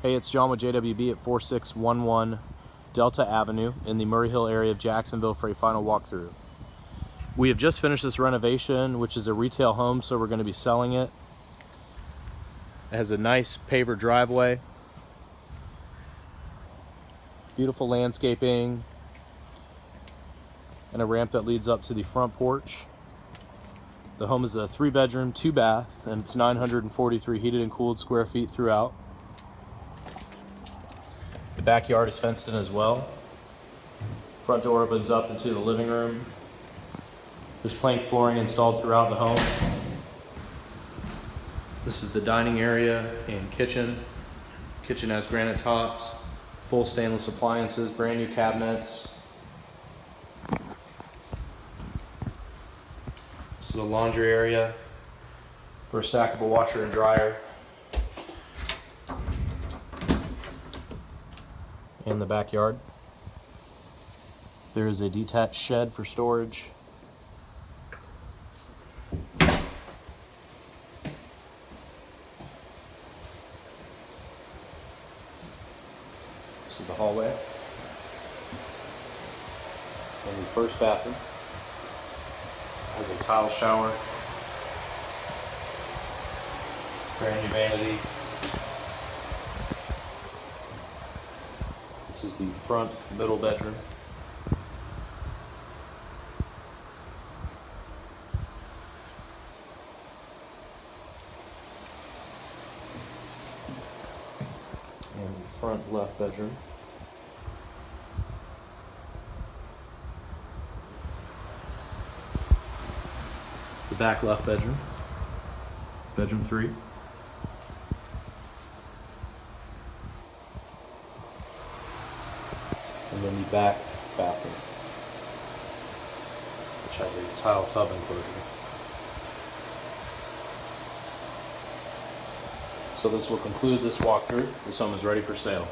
Hey, it's John with JWB at 4611 Delta Avenue in the Murray Hill area of Jacksonville for a final walkthrough. We have just finished this renovation, which is a retail home, so we're going to be selling it. It has a nice paver driveway, beautiful landscaping, and a ramp that leads up to the front porch. The home is a 3-bedroom, 2-bath, and it's 943 heated and cooled square feet throughout. The backyard is fenced in as well. Front door opens up into the living room. There's plank flooring installed throughout the home. This is the dining area and kitchen. Kitchen has granite tops, full stainless appliances, brand new cabinets. This is a laundry area for a stackable washer and dryer. In the backyard, there is a detached shed for storage. This is the hallway and the first bathroom. Has a tile shower, brand new vanity. This is the front middle bedroom. And the front left bedroom. The back left bedroom. Bedroom 3. And then the back bathroom, which has a tile tub enclosure. So this will conclude this walkthrough. This home is ready for sale.